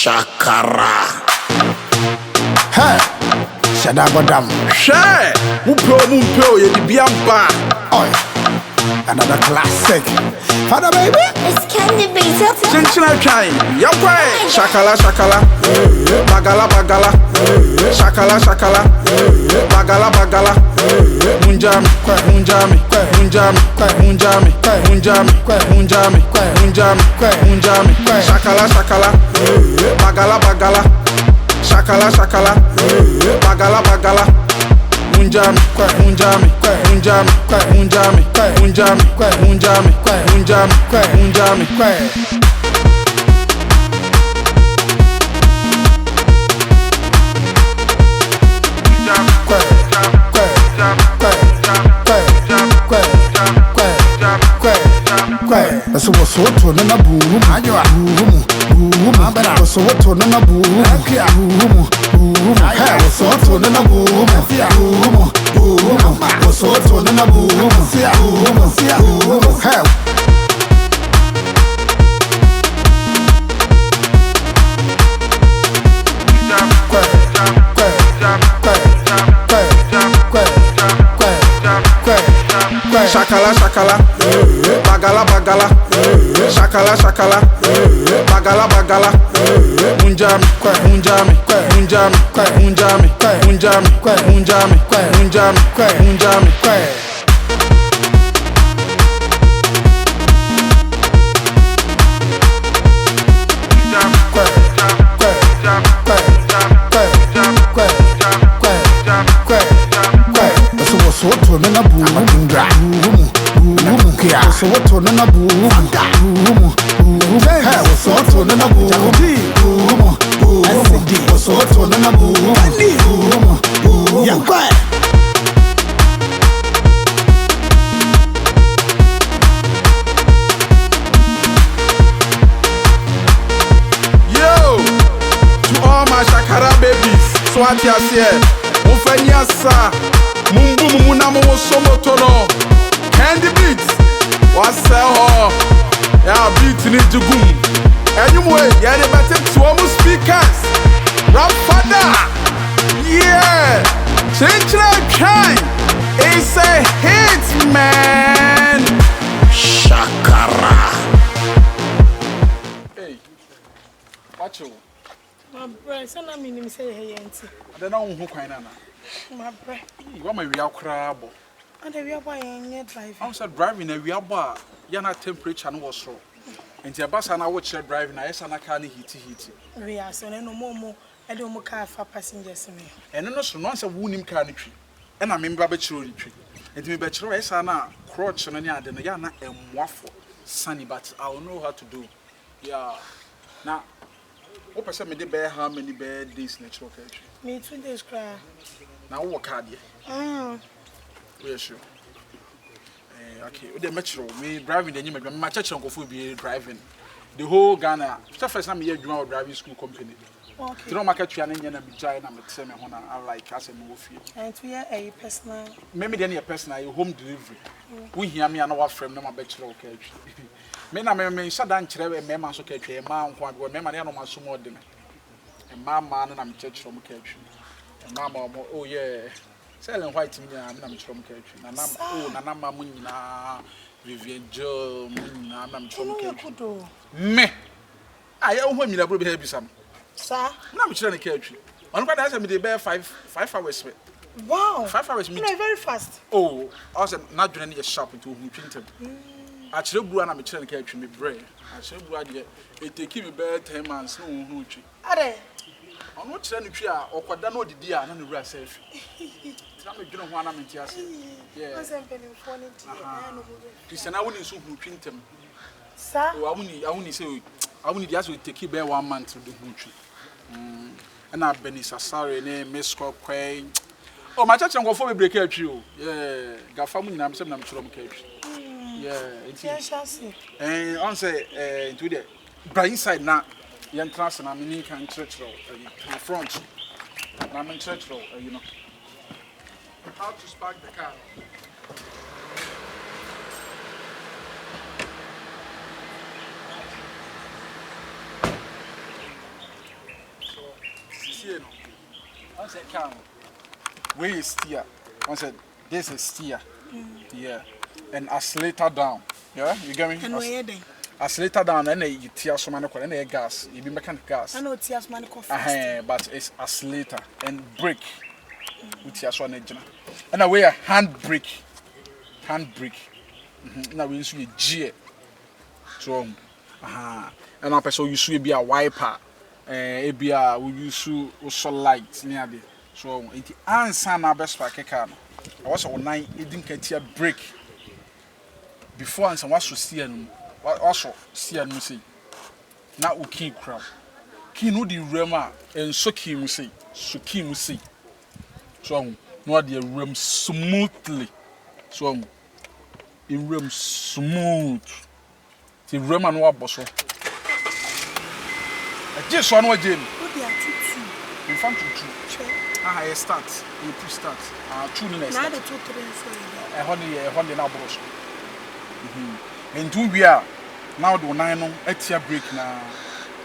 Shakara. Hey, Shadabadam. Share. Mumpo, ye di biamba. Oi, another classic. Father baby. It's candy beats. Kyinkyinaa Twan. Yakwa. Shakala. Bagala. Shakala. Bagala. Munjami. Shakala. Bagala. Shakala. Bagala. Munjami. So what's what to na boom? So what to na boom? Hey, what's what to na boom? What's what to na boom? Hey. Shakala. Bagala. Shakala. Bagala. Munjami. So what to na boom? So what to na boom? Hey, what's what to na boom? So what to na boom? Yeah, quiet. Yo, to all my Shakara babies, so what you say? Ufanyasa, mumbu na mo somotono. Candy beats, what's yeah, beat in Jugum. Anyway, yeah, they better to almost speakers. Rap father, yeah, Kyinkyinaa Twan. It's a hit, man. Shakara. Hey, watch you. My brother, son, I mean, say, hey, auntie. I don't know who Kyinkyinaa. My brother, You want my real crab? and we are buying a drive. I was driving a real bar. You're not temperature and was so. And your bus and I watch her driving. I said, I can't heat. We are so no more. I don't more car for passengers. And no, so once a wound can't tree. And I mean, Babachuri tree. And me bachelor, I saw now, crotch and a yana and waffle. Sunny, but I will know how to do. Yeah. Now, what percent me the bear how many bad days natural country? Me 2 days cry. Now, what card ye? We're sure. Okay, the metro, me driving the new my church uncle will be driving. The whole Ghana, first time you do driving school company. Okay. You know, my country and Indian and giant and semi honor, I like as a movie. And we are a personal. Maybe then a personal home delivery. We hear me and our friend, no, my bachelor catch. Men I may shut down Cherry, Mamma, so catch a man, one member, no one so more than a mamma, and I'm church from catch. And mamma, oh, yeah. Selling white to me, I'm from catch. And I'm Mamma, Vivian Joe, I'm from catch. Me, I owe him in a baby heavy some. Sir, I'm trying to catch you. On what I said, they bear 5 hours. wow, 5 hours, me very fast. Oh, I was not doing a shop into who printed. Actually, blue and I'm trying to catch me bread. Actually, blue idea. It take me bear 10 months, no hoochie. Are they? I'm not trying to try or what done the dear and the rest safe. I'm a general one, I'm in tears. Yeah, Christian, I wouldn't soon print them. Sir, I wouldn't say, I wouldn't just take you bear 1 month to do hoochie. And I've been sorry, name Miss Quay. Oh, my church and go for a break at you. Yeah, got family, I'm saying I'm from catch. Yeah, it's and on say, to the bright side now, young class and I'm in church road, front. I'm in church road, you know. How to spark the car. you know. I said, "Come, where is steer?" I said, "This is steer." Yeah, and accelerator down. Yeah, you get me? And where then? Accelerator down, and you tear some man and a gas. You be mechanic gas. I know tears man coffee. But it's accelerator and brake. With tear one engine. And away a hand brake. Now we use a G. So, and I person you should be a wiper. We use also light near the so it answer na best for car. I was on 9 it didn't get a brake before and some was to see and also see and say now we keep crowd key no the rema and so key say so no the rem smoothly so in rem smooth the rema no aboso just one again. What they are two. In front of two. Sure. I start. You push start. Two minutes. Now the 2 3 4. A honey now bros. And two we are now the 9 on etia break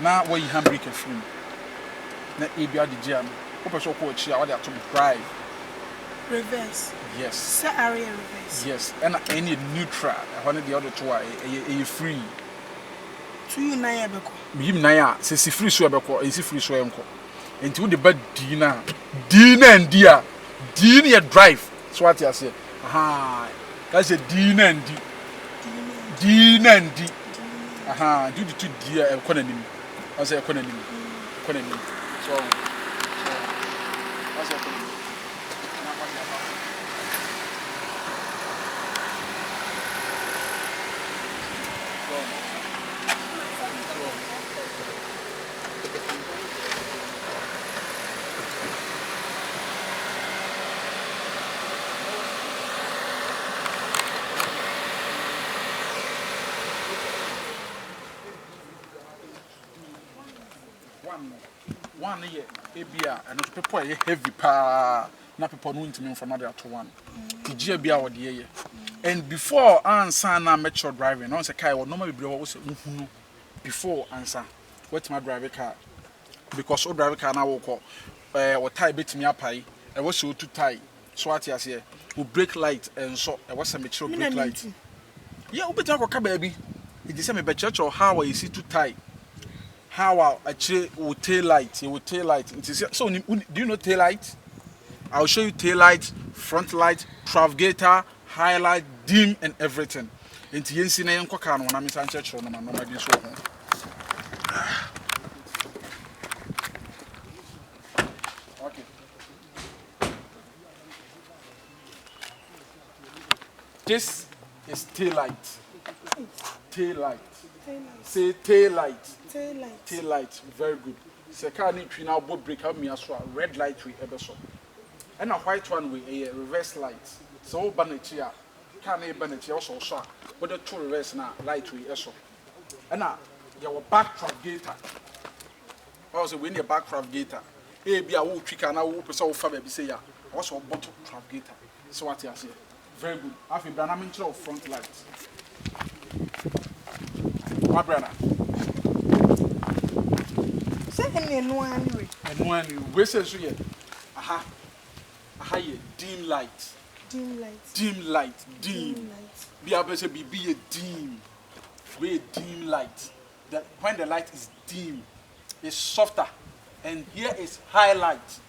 now where you hand break a film. Na ebia the jam. Open so call chia what they are to drive. Reverse. Yes. Set area reverse. Yes. And any neutral. Honey the other two are free. To you na ya beko. Him na ya se si free so ebeko e si free so enko enti wo de ba dina and dia dina ya drive so what you say aha ka say dina and di aha do the two dia e kona nim I say kona nim so I say kona one year ebia and people are heavy pa na people no ntimi from other to one tijia bia wo de ye and before answer na mature driving no say kai wo normal be wo say nhunu before answer what my drive car because o drive car na wo ko wo tie betimi apai e wo say o tu tie so what you say we brake light and so e was a mature brake light yeah we better go ka baabi it is say me be church or how you see to tie how actually will tail light. So do you know tail light? I'll show you tail light, front light, travigator, highlight, dim, and everything. Into yensi na yenko kano na mi sanche chro na no magi so ho. Okay. This is tail light. Tail light. Say tail light. Tail light, very good. Se car ni twi na bo brake am ya so red light we ebe so. And a white one we a reverse light. So ba na chi a car na ba na chi so so a wo the two reverse na light we eso. And your back travigator. Also we need a back travigator. E bia wo twi car na wo pese wo fa ba bi say ya. Also bottom travigator. So what you say? Very good. Afi bra na mentre front light. My brother. And one we say so yeah. Aha ye dim light. Be able to be a dim. We dim light. That when the light is dim, it's softer. And here is highlight.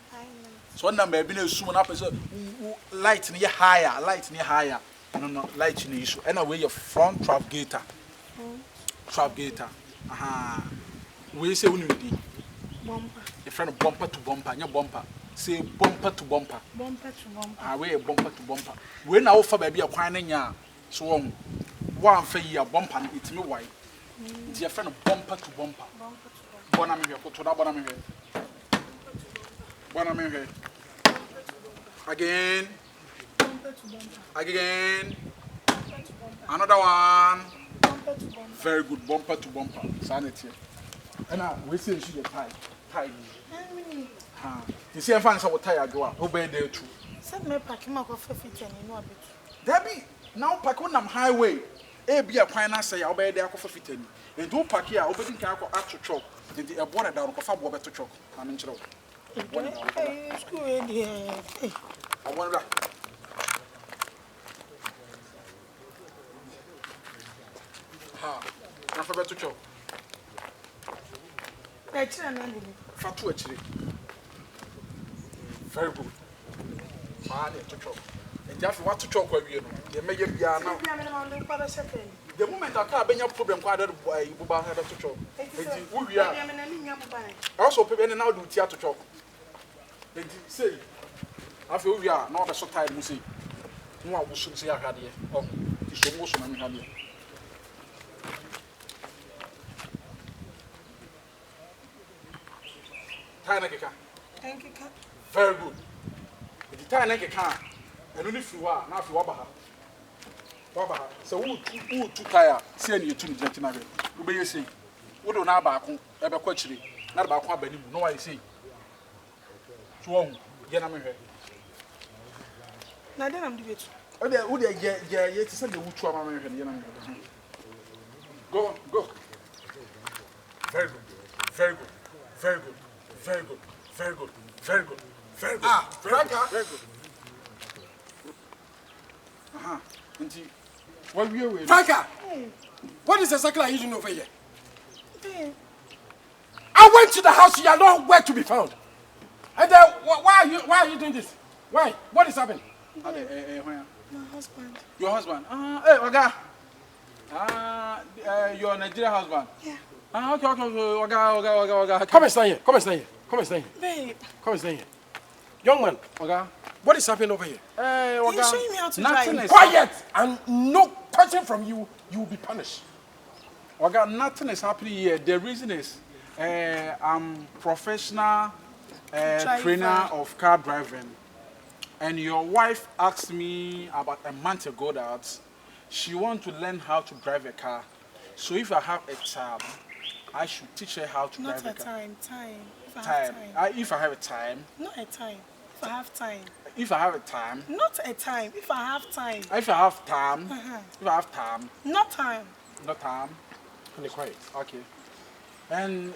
So when I'm being assumed up as light near higher. No, light in the issue. Anyway, your front travigator. Aha. We say we need bumper. A friend of bumper to bumper, your bumper. Say bumper to bumper. We a bumper to bumper. We now for baby a quine ya. So one for your bumper, it's me white. Dear friend of bumper to bumper. Bonami here, to that bonami here. Again. Another one. Very good, bumper to bumper. Sanity. And now we say she tie. You see, I find some tire go up. Obey there too. Send me pack him up for 50 and you know a bit. Debbie, now pack on them highway. Be a pioneer say, I'll be there for 50. And do pack here, opening car at to chalk. And the aborted down of a bob to chalk. I'm in trouble. Hey, school ready. I wonder. Ha. Alphabet to chop. Fatu actually. Very good. Man, to chop. And just what to chop you know. They may be now. The moment I can't be a problem, quite a boy, Buba had to chop. We are also preparing now do theatre chop. They say, I feel we are not a so tired, Musi. No, I should say I had here. Oh, it's almost many had here. Very good. The time I can, and only if you are now, if you are Wabaha. So, who took tire, send you to the gentleman. You may say, we don't have back, ever coaching, not about one, but you know, I say. So, get on here. Now, then I'm doing it. Oh, there, would they get to send the wood to American? Go. Very good. Very good. Very good. Very good. Very good. Very good. Very good. Ah, Franka. Very good. What we are Franka, what is exactly are you doing over here? Hey. I went to the house. You are nowhere to be found. And why are you doing this? Why? What is happening? My husband. Your husband? Hey, Oga. Your Nigerian husband? Yeah. Okay. Oga. Come and stand here. Come and stand here. Babe. Come and stand here. Young man, Oga. what is happening over here? Hey, Oga. You're showing me how to Nothing drive. is Quiet! And no question from you. You will be punished. Oga, nothing is happening here. The reason is, I'm professional trainer of car driving, and your wife asked me about a month ago that she wants to learn how to drive a car. So if I have a child, I should teach her how to drive a car. Time. If I have a time. Not a time. If I have time. If I have a time. Not a time. If I have time. If I have time. If I have time. Not time. Not time. Be quiet. Okay. And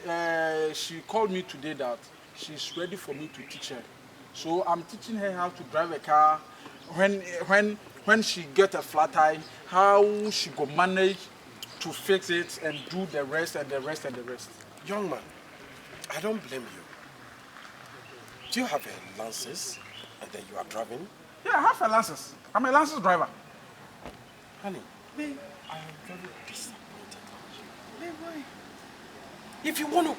she called me today that she's ready for me to teach her. So I'm teaching her how to drive a car. When she gets a flat tire, how she go manage to fix it and do the rest and the rest and the rest. Young man, I don't blame you. Do you have a license and then you are driving? Yeah, I have a license. I'm a license driver. Honey, Babe. I am very disappointed. Babe, why? If you want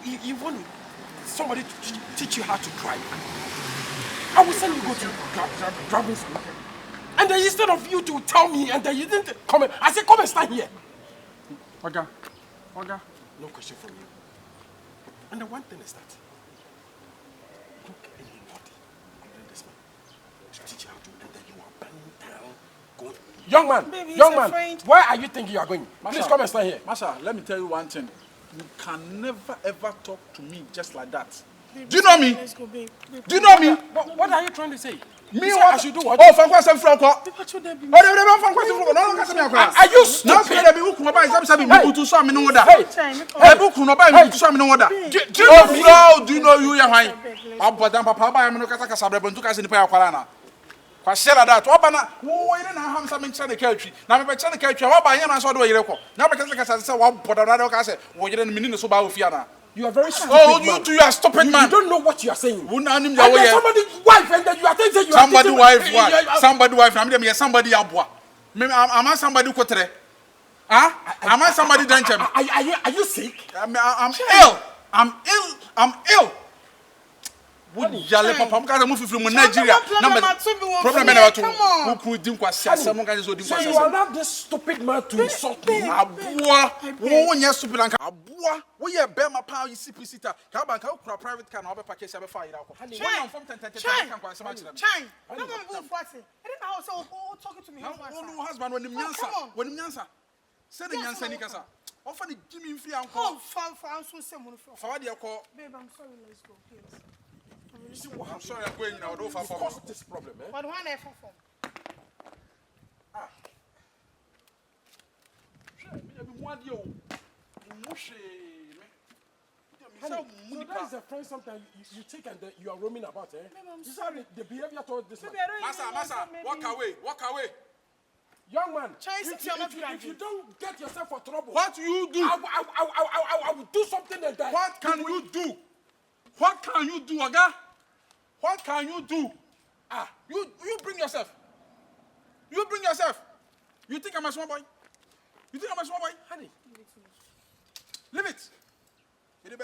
somebody to teach you how to drive, I will send you go to driving school. And then instead of you to tell me, and then you didn't come, I said, come and stand here. Okay. No question from you. And the one thing is that, look anybody other than this man to teach you how to, and then you are bending down, going. Young man, Baby, young he's a man, friend. where are you thinking you are going? Masha, Please come and stand here. Masha, let me tell you one thing. You can never ever talk to me just like that. Babe, Do you know me? Let's go, babe. Do you know me? What are you trying to say? Me You said what? I should do what? Oh, Franka said Franka. Babe, what should there be? Oh, they Franka said Franka. No, kasi me akwa. Are you stupid? Now say they be who come by say me butu so me no oda. Hey, Hey, who come by me butu so me no oda. do you know me? Oh, do you know you ya hwan? Abodan papa ba me no kasa kasa brebo ntu kasa ni pa yakwala na. Kwa shela that. Oba na wo yire na ham sa me ncha ne katwi. Na me be ncha ne katwi. Oba anya na so do yire ko. Na be kasa kasa say wo bodan na de ka say wo yire ne mini so ba ofia na. You are very stupid. Oh, man. you two, you are stupid, man. You don't know what you are saying. And And then somebody's wife, and then you are saying you are somebody teaching- wife, why? Somebody wife. I'm there. Somebody abua. Am I somebody kotere? Huh? Am I somebody danger? Are you sick? I'm ill. I'm ill. Would yale papa am kaza mu fifiri mu Nigeria. Problem na wato. Who could dim kwasi asem mo kaza so dim So kwasi. you allow this stupid man to insult me? Abua. Wo nya stupid anka. Abua. Wo ye be ma pa yi CP sita. Ka ba ka kura private car na obe package be fa yira ko. Wo form 10 kan kwa asem akira. Chine. No, move fast. I didn't know how so talking to me. No husband when him nyansa. Say the nyansa ni kasa. Offer the Jimmy free anko. Oh, I'm so someone. For what you call. Babe, I'm sorry. Let's go, please. I'm sorry, I'm going now. Don't Cause this problem, eh? But one I for. Me be mo adio. Mo hwe me. So that is a friend sometimes you take and then you are roaming about, eh? These are the behavior towards this man. Massa, walk away. Young man, if you don't get yourself for trouble, What you do? I will do something like that. What can you do? What can you do, Oga? What can you do? You bring yourself. You bring yourself. You think I'm a small boy? You think I'm a small boy? Honey, Leave it.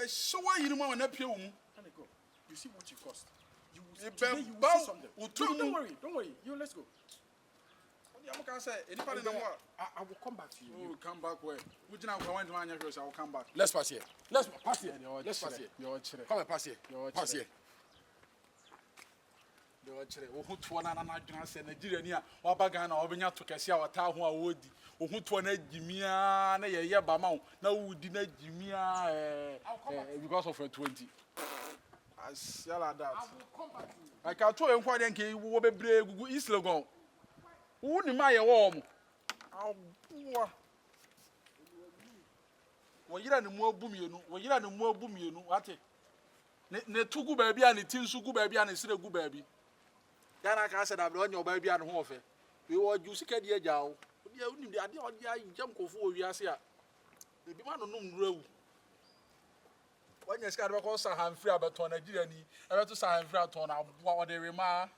So why you don't want to pay? honey, go. You see what you cost. Today You will see something. Don't worry. Let's go. I will come back to you. Oh, come back where? I will come back. Let's pass here. Let's pass here. Come and pass here. Pass here. Nigeria ni a wabaga na obenya to kese a wata ho a wodi ohuto na gimia na ye ba ma na wudi na gimia because of a 20 as yala that I will come back to you. I can to enkwade nke wo bebre gugu East Legon wo ni ma ye wo mo awoa wo yira ne mu abu mienu ate ne tugu ba bia ne tinsu gu ba bia ne sire gu ba bi Ghana can say that when your baby and home, we were juicy cadia jow. We are only the idea of the jump of 4 years here. The man on no road. When you scared about Sahan free about Nigeria, I went to Sahan free on what they remark.